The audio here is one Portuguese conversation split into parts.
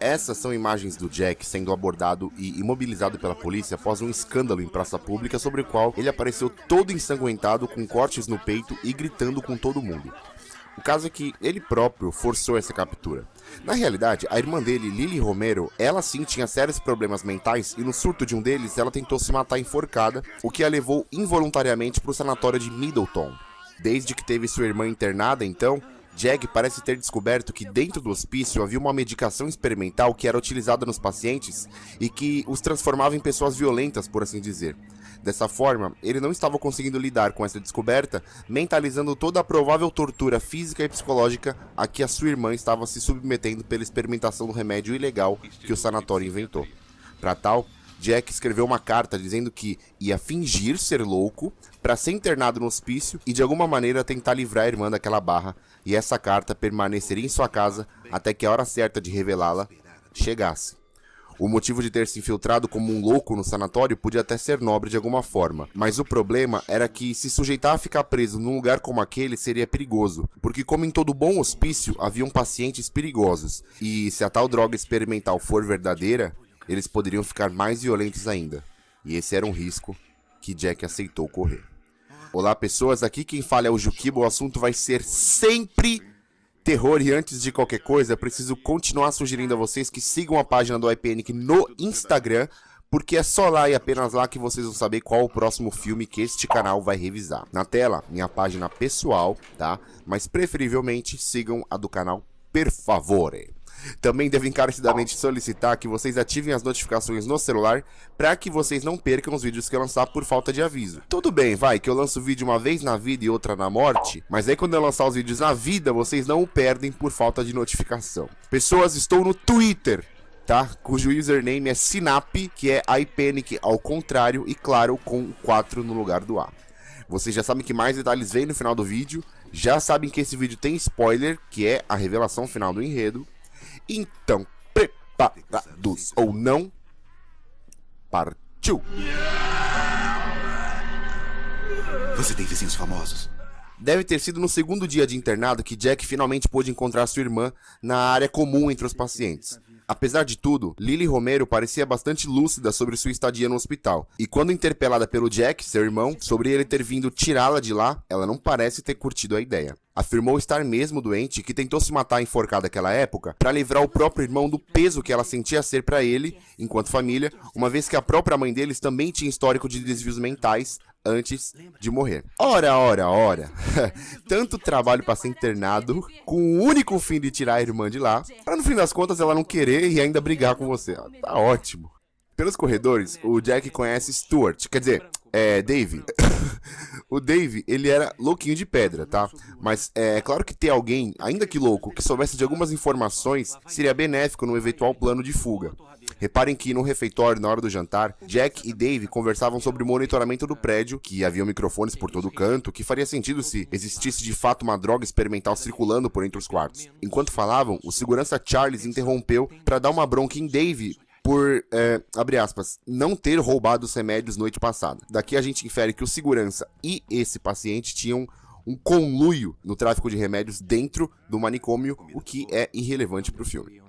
Essas são imagens do Jack sendo abordado e imobilizado pela polícia após um escândalo em praça pública sobre o qual ele apareceu todo ensanguentado com cortes no peito e gritando com todo mundo. O caso é que ele próprio forçou essa captura. Na realidade, a irmã dele, Lily Romero, ela sim tinha sérios problemas mentais e no surto de um deles ela tentou se matar enforcada, o que a levou involuntariamente para o sanatório de Middleton. Desde que teve sua irmã internada, então, Jack parece ter descoberto que dentro do hospício havia uma medicação experimental que era utilizada nos pacientes e que os transformava em pessoas violentas, por assim dizer. Dessa forma, ele não estava conseguindo lidar com essa descoberta, mentalizando toda a provável tortura física e psicológica a que a sua irmã estava se submetendo pela experimentação do remédio ilegal que o sanatório inventou. Para tal, Jack escreveu uma carta dizendo que ia fingir ser louco para ser internado no hospício e de alguma maneira tentar livrar a irmã daquela barra, e essa carta permaneceria em sua casa até que a hora certa de revelá-la chegasse. O motivo de ter se infiltrado como um louco no sanatório podia até ser nobre de alguma forma, mas o problema era que se sujeitar a ficar preso num lugar como aquele seria perigoso, porque como em todo bom hospício, haviam pacientes perigosos, e se a tal droga experimental for verdadeira, eles poderiam ficar mais violentos ainda, e esse era um risco que Jack aceitou correr. Olá pessoas, aqui quem fala é o Juquiba, o assunto vai ser sempre terror, e antes de qualquer coisa, preciso continuar sugerindo a vocês que sigam a página do iPanic no Instagram, porque é só lá e apenas lá que vocês vão saber qual o próximo filme que este canal vai revisar. Na tela, minha página pessoal, tá? Mas preferivelmente sigam a do canal, per favore. Também devo encarecidamente solicitar que vocês ativem as notificações no celular para que vocês não percam os vídeos que eu lançar por falta de aviso. Tudo bem, vai, que eu lanço vídeo uma vez na vida e outra na morte, mas aí quando eu lançar os vídeos na vida, vocês não o perdem por falta de notificação. Pessoas, estou no Twitter, tá? Cujo username é Sinap, que é iPanic ao contrário e claro, com 4 no lugar do A. Vocês já sabem que mais detalhes vêm no final do vídeo, já sabem que esse vídeo tem spoiler, que é a revelação final do enredo. Então, preparados ou não, partiu! Você tem vizinhos famosos? Deve ter sido no segundo dia de internado que Jack finalmente pôde encontrar sua irmã na área comum entre os pacientes. Apesar de tudo, Lily Romero parecia bastante lúcida sobre sua estadia no hospital. E quando interpelada pelo Jack, seu irmão, sobre ele ter vindo tirá-la de lá, ela não parece ter curtido a ideia. Afirmou estar mesmo doente e que tentou se matar enforcada naquela época para livrar o próprio irmão do peso que ela sentia ser para ele, enquanto família, uma vez que a própria mãe deles também tinha histórico de desvios mentais antes de morrer. Ora. Tanto trabalho para ser internado com o único fim de tirar a irmã de lá, para no fim das contas ela não querer e ainda brigar com você. Tá ótimo. Pelos corredores, o Jack conhece Stuart, quer dizer, Dave. O Dave, ele era louquinho de pedra, tá? Mas é claro que ter alguém, ainda que louco, que soubesse de algumas informações, seria benéfico no eventual plano de fuga. Reparem que no refeitório, na hora do jantar, Jack e Dave conversavam sobre o monitoramento do prédio, que havia microfones por todo canto, que faria sentido se existisse de fato uma droga experimental circulando por entre os quartos. Enquanto falavam, o segurança Charles interrompeu para dar uma bronca em Dave por, abre aspas, não ter roubado os remédios noite passada. Daqui a gente infere que o segurança e esse paciente tinham um conluio no tráfico de remédios dentro do manicômio, o que é irrelevante para o filme.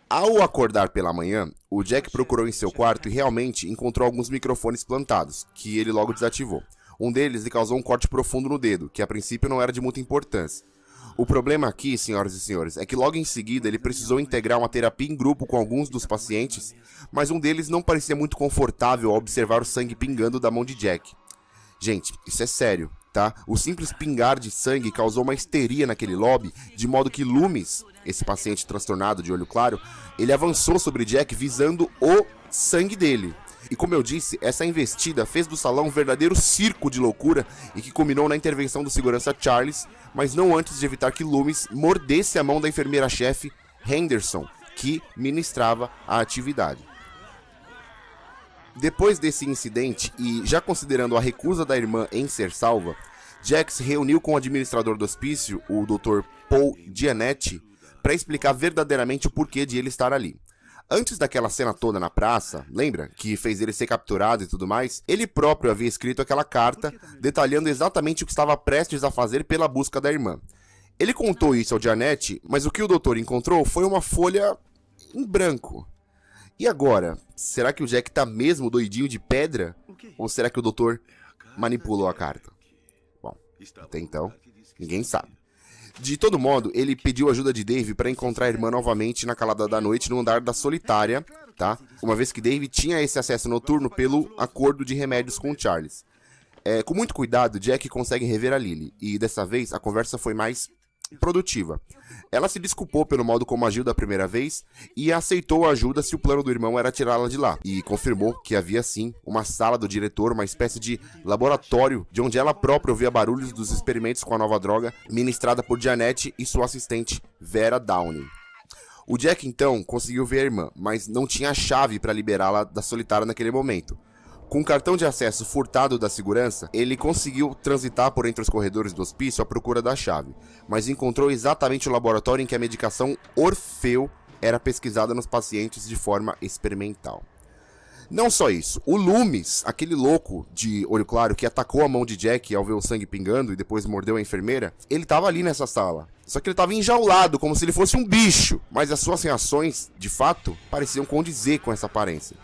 Ao acordar pela manhã, o Jack procurou em seu quarto e realmente encontrou alguns microfones plantados, que ele logo desativou. Um deles lhe causou um corte profundo no dedo, que a princípio não era de muita importância. O problema aqui, senhoras e senhores, é que logo em seguida ele precisou integrar uma terapia em grupo com alguns dos pacientes, mas um deles não parecia muito confortável ao observar o sangue pingando da mão de Jack. Gente, isso é sério, tá? O simples pingar de sangue causou uma histeria naquele lobby, de modo que Loomis, esse paciente transtornado de olho claro, ele avançou sobre Jack visando o sangue dele. E como eu disse, essa investida fez do salão um verdadeiro circo de loucura e que culminou na intervenção do segurança Charles, mas não antes de evitar que Loomis mordesse a mão da enfermeira-chefe Henderson, que ministrava a atividade. Depois desse incidente, e já considerando a recusa da irmã em ser salva, Jack se reuniu com o administrador do hospício, o Dr. Paul Gianetti, para explicar verdadeiramente o porquê de ele estar ali. Antes daquela cena toda na praça, lembra? Que fez ele ser capturado e tudo mais, ele próprio havia escrito aquela carta detalhando exatamente o que estava prestes a fazer pela busca da irmã. Ele contou isso ao Gianetti, mas o que o doutor encontrou foi uma folha em branco. E agora, será que o Jack tá mesmo doidinho de pedra? Ou será que o doutor manipulou a carta? Bom, até então, ninguém sabe. De todo modo, ele pediu ajuda de Dave para encontrar a irmã novamente na calada da noite no andar da solitária, tá? Uma vez que Dave tinha esse acesso noturno pelo acordo de remédios com o Charles. Com muito cuidado, Jack consegue rever a Lily, e dessa vez a conversa foi mais produtiva. Ela se desculpou pelo modo como agiu da primeira vez e aceitou a ajuda se o plano do irmão era tirá-la de lá, e confirmou que havia sim uma sala do diretor, uma espécie de laboratório de onde ela própria ouvia barulhos dos experimentos com a nova droga ministrada por Janet e sua assistente Vera Downing. O Jack então conseguiu ver a irmã, mas não tinha a chave para liberá-la da solitária naquele momento. Com o cartão de acesso furtado da segurança, ele conseguiu transitar por entre os corredores do hospício à procura da chave, mas encontrou exatamente o laboratório em que a medicação Orfeu era pesquisada nos pacientes de forma experimental. Não só isso, o Loomis, aquele louco de olho claro que atacou a mão de Jack ao ver o sangue pingando e depois mordeu a enfermeira, ele estava ali nessa sala. Só que ele estava enjaulado, como se ele fosse um bicho, mas as suas reações, de fato, pareciam condizer com essa aparência.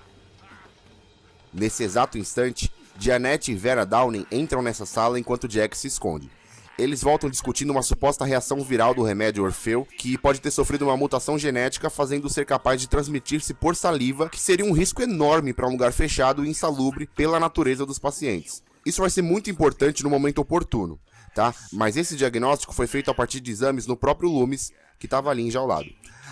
Nesse exato instante, Janet e Vera Downing entram nessa sala enquanto Jack se esconde. Eles voltam discutindo uma suposta reação viral do remédio Orfeu, que pode ter sofrido uma mutação genética, fazendo-o ser capaz de transmitir-se por saliva, que seria um risco enorme para um lugar fechado e insalubre pela natureza dos pacientes. Isso vai ser muito importante no momento oportuno, tá? Mas esse diagnóstico foi feito a partir de exames no próprio Loomis, que estava ali enjaulado.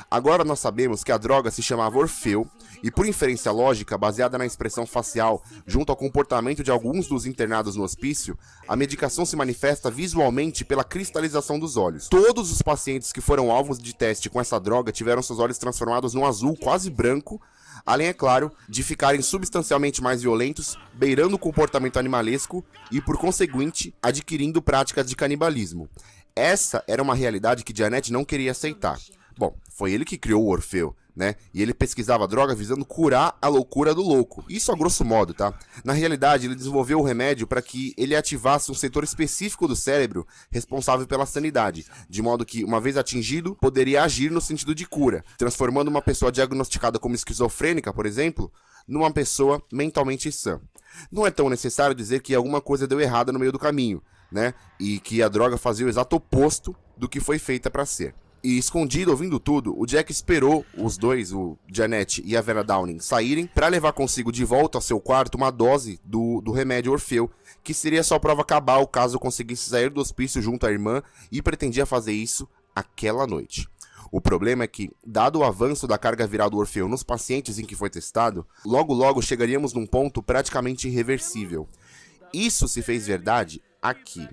Agora nós sabemos que a droga se chamava Orfeu, e por inferência lógica, baseada na expressão facial junto ao comportamento de alguns dos internados no hospício, a medicação se manifesta visualmente pela cristalização dos olhos. Todos os pacientes que foram alvos de teste com essa droga tiveram seus olhos transformados num azul quase branco, além, é claro, de ficarem substancialmente mais violentos, beirando o comportamento animalesco e, por conseguinte, adquirindo práticas de canibalismo. Essa era uma realidade que Janet não queria aceitar. Bom, foi ele que criou o Orfeu, né? E ele pesquisava droga visando curar a loucura do louco. Isso a grosso modo, tá? Na realidade, ele desenvolveu o remédio para que ele ativasse um setor específico do cérebro responsável pela sanidade, de modo que, uma vez atingido, poderia agir no sentido de cura, transformando uma pessoa diagnosticada como esquizofrênica, por exemplo, numa pessoa mentalmente sã. Não é tão necessário dizer que alguma coisa deu errada no meio do caminho, né? E que a droga fazia o exato oposto do que foi feita para ser. E escondido, ouvindo tudo, o Jack esperou os dois, o Janet e a Vera Downing, saírem para levar consigo de volta ao seu quarto uma dose do remédio Orfeu, que seria sua prova cabal caso conseguisse sair do hospício junto à irmã, e pretendia fazer isso aquela noite. O problema é que, dado o avanço da carga viral do Orfeu nos pacientes em que foi testado, logo chegaríamos num ponto praticamente irreversível. Isso se fez verdade aqui,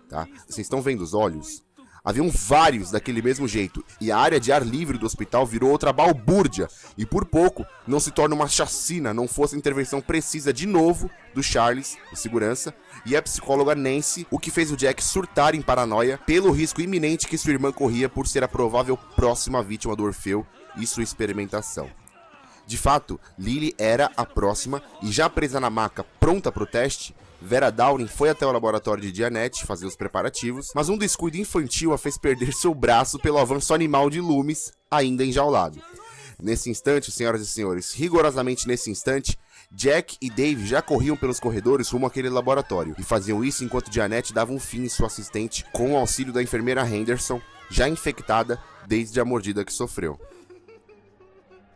tá? Vocês estão vendo os olhos? Haviam vários daquele mesmo jeito, e a área de ar livre do hospital virou outra balbúrdia, e por pouco não se torna uma chacina, não fosse a intervenção precisa de novo do Charles, o segurança, e a psicóloga Nancy, o que fez o Jack surtar em paranoia pelo risco iminente que sua irmã corria por ser a provável próxima vítima do Orfeu e sua experimentação. De fato, Lily era a próxima, e já presa na maca, pronta para o teste, Vera Downing foi até o laboratório de Janet fazer os preparativos, mas um descuido infantil a fez perder seu braço pelo avanço animal de Loomis, ainda enjaulado. Nesse instante, senhoras e senhores, rigorosamente nesse instante, Jack e Dave já corriam pelos corredores rumo àquele laboratório, e faziam isso enquanto Janet dava um fim em sua assistente com o auxílio da enfermeira Henderson, já infectada desde a mordida que sofreu.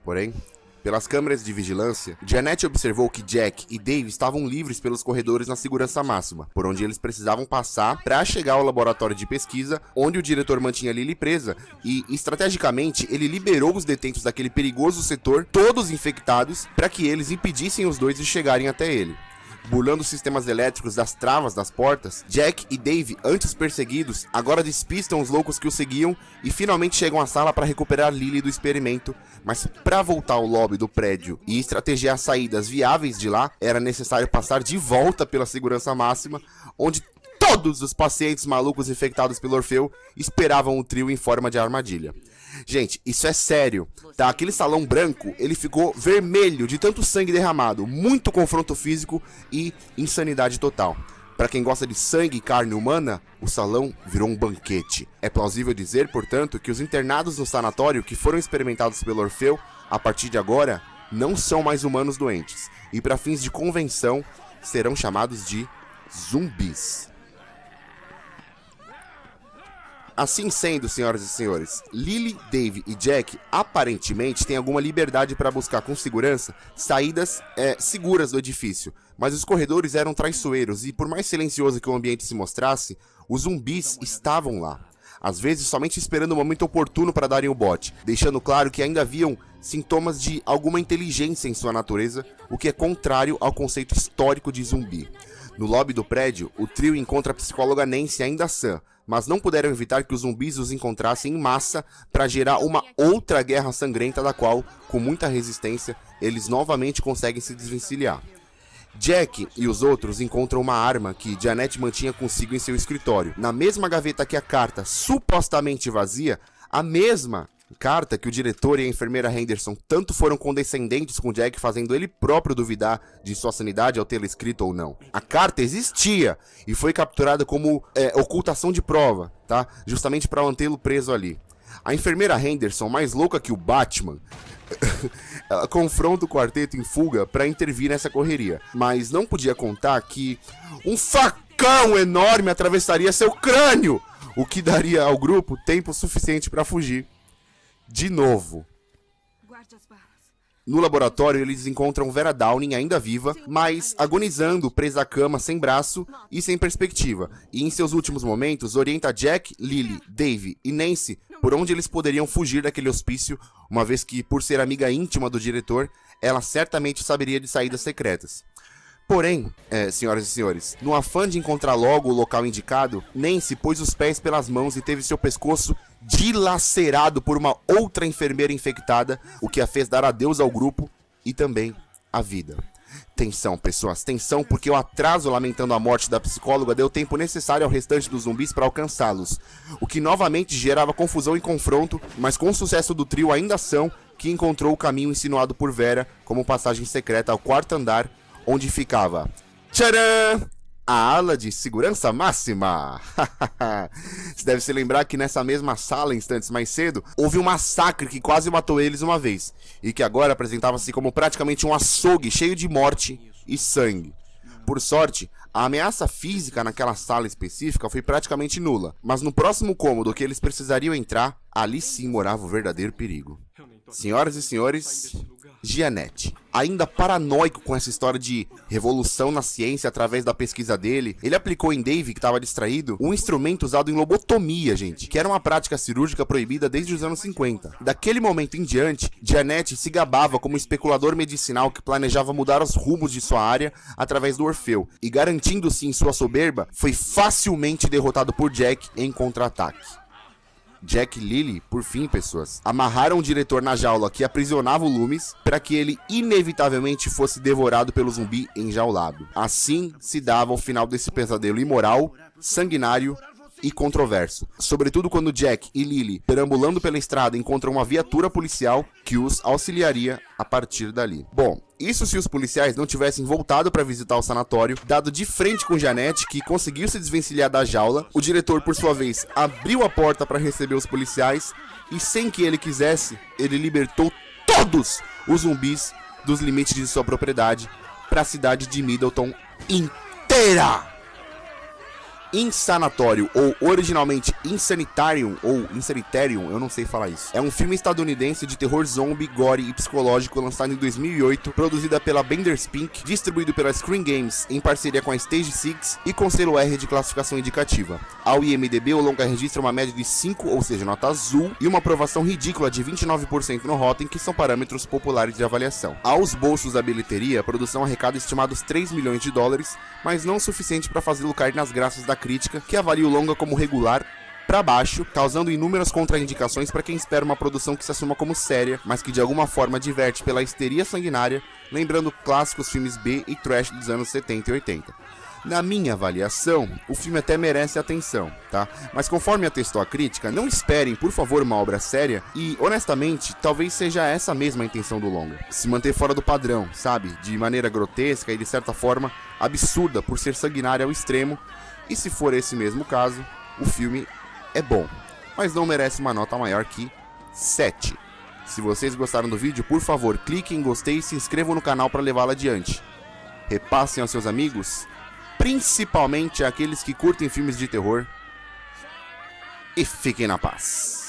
Porém, pelas câmeras de vigilância, Janet observou que Jack e Dave estavam livres pelos corredores na segurança máxima, por onde eles precisavam passar para chegar ao laboratório de pesquisa, onde o diretor mantinha Lily presa, e, estrategicamente, ele liberou os detentos daquele perigoso setor, todos infectados, para que eles impedissem os dois de chegarem até ele. Burlando os sistemas elétricos das travas das portas, Jack e Dave, antes perseguidos, agora despistam os loucos que o seguiam e finalmente chegam à sala para recuperar Lily do experimento, mas para voltar ao lobby do prédio e estrategiar saídas viáveis de lá, era necessário passar de volta pela segurança máxima, onde todos os pacientes malucos infectados pelo Orfeu esperavam o trio em forma de armadilha. Gente, isso é sério, tá? Aquele salão branco, ele ficou vermelho de tanto sangue derramado, muito confronto físico e insanidade total. para quem gosta de sangue e carne humana, o salão virou um banquete. É plausível dizer, portanto, que os internados no sanatório que foram experimentados pelo Orfeu, a partir de agora, não são mais humanos doentes, e para fins de convenção, serão chamados de zumbis. Assim sendo, senhoras e senhores, Lily, Dave e Jack aparentemente têm alguma liberdade para buscar com segurança saídas seguras do edifício, mas os corredores eram traiçoeiros e, por mais silencioso que o ambiente se mostrasse, os zumbis estavam lá. Às vezes somente esperando o momento oportuno para darem o bote, deixando claro que ainda haviam sintomas de alguma inteligência em sua natureza, o que é contrário ao conceito histórico de zumbi. No lobby do prédio, o trio encontra a psicóloga Nancy ainda sã, mas não puderam evitar que os zumbis os encontrassem em massa para gerar uma outra guerra sangrenta da qual, com muita resistência, eles novamente conseguem se desvencilhar. Jack e os outros encontram uma arma que Janet mantinha consigo em seu escritório. Na mesma gaveta que a carta supostamente vazia, a mesma carta que o diretor e a enfermeira Henderson tanto foram condescendentes com Jack, fazendo ele próprio duvidar de sua sanidade ao tê-la escrito ou não. A carta existia e foi capturada como ocultação de prova, tá? Justamente para mantê-lo preso ali. A enfermeira Henderson, mais louca que o Batman, ela confronta o quarteto em fuga para intervir nessa correria, mas não podia contar que um facão enorme atravessaria seu crânio, o que daria ao grupo tempo suficiente para fugir. De novo. No laboratório, eles encontram Vera Downing ainda viva, mas agonizando, presa à cama, sem braço e sem perspectiva. E em seus últimos momentos, orienta Jack, Lily, Dave e Nancy por onde eles poderiam fugir daquele hospício, uma vez que, por ser amiga íntima do diretor, ela certamente saberia de saídas secretas. Porém, senhoras e senhores, no afã de encontrar logo o local indicado, Nancy pôs os pés pelas mãos e teve seu pescoço dilacerado por uma outra enfermeira infectada, o que a fez dar adeus ao grupo e também à vida. Tensão, pessoas, tensão, porque o atraso lamentando a morte da psicóloga deu tempo necessário ao restante dos zumbis para alcançá-los, o que novamente gerava confusão e confronto, mas com o sucesso do trio ainda são que encontrou o caminho insinuado por Vera como passagem secreta ao quarto andar, onde ficava, tcharam, a ala de segurança máxima. Você deve se lembrar que nessa mesma sala, instantes mais cedo, houve um massacre que quase matou eles uma vez, e que agora apresentava-se como praticamente um açougue cheio de morte e sangue. Por sorte, a ameaça física naquela sala específica foi praticamente nula, mas no próximo cômodo que eles precisariam entrar, ali sim morava o verdadeiro perigo. Senhoras e senhores, Janet. Ainda paranoico com essa história de revolução na ciência através da pesquisa dele, ele aplicou em Dave, que estava distraído, um instrumento usado em lobotomia, gente, que era uma prática cirúrgica proibida desde os anos 50. Daquele momento em diante, Janet se gabava como especulador medicinal que planejava mudar os rumos de sua área através do Orfeu, e garantindo-se em sua soberba, foi facilmente derrotado por Jack em contra-ataque. Jack e Lily, por fim, pessoas, amarraram o diretor na jaula que aprisionava o Loomis para que ele inevitavelmente fosse devorado pelo zumbi enjaulado. Assim se dava o final desse pesadelo imoral, sanguinário e controverso. Sobretudo quando Jack e Lily, perambulando pela estrada, encontram uma viatura policial que os auxiliaria a partir dali. Bom, isso se os policiais não tivessem voltado para visitar o sanatório, dado de frente com Janet, que conseguiu se desvencilhar da jaula. O diretor, por sua vez, abriu a porta para receber os policiais e, sem que ele quisesse, ele libertou todos os zumbis dos limites de sua propriedade para a cidade de Middleton inteira. Insanatório, ou originalmente Insanitarium, ou Insanitarium, eu não sei falar isso. É um filme estadunidense de terror zombie, gore e psicológico lançado em 2008, produzida pela Benders Pink, distribuído pela Screen Games em parceria com a Stage 6 e com selo R de classificação indicativa. Ao IMDb, o longa registra uma média de 5, ou seja, nota azul, e uma aprovação ridícula de 29% no Rotten, que são parâmetros populares de avaliação. Aos bolsos da bilheteria, a produção arrecada estimados $3 milhões, mas não o suficiente para fazê-lo cair nas graças da crítica, que avalia o longa como regular para baixo, causando inúmeras contraindicações para quem espera uma produção que se assuma como séria, mas que de alguma forma diverte pela histeria sanguinária, lembrando clássicos filmes B e trash dos anos 70 e 80. Na minha avaliação, o filme até merece atenção, tá? Mas conforme atestou a crítica, não esperem, por favor, uma obra séria e, honestamente, talvez seja essa mesma a intenção do longa. Se manter fora do padrão, sabe? De maneira grotesca e, de certa forma, absurda por ser sanguinária ao extremo. E se for esse mesmo caso, o filme é bom, mas não merece uma nota maior que 7. Se vocês gostaram do vídeo, por favor, cliquem em gostei e se inscrevam no canal para levá-lo adiante. Repassem aos seus amigos, principalmente aqueles que curtem filmes de terror, e fiquem na paz.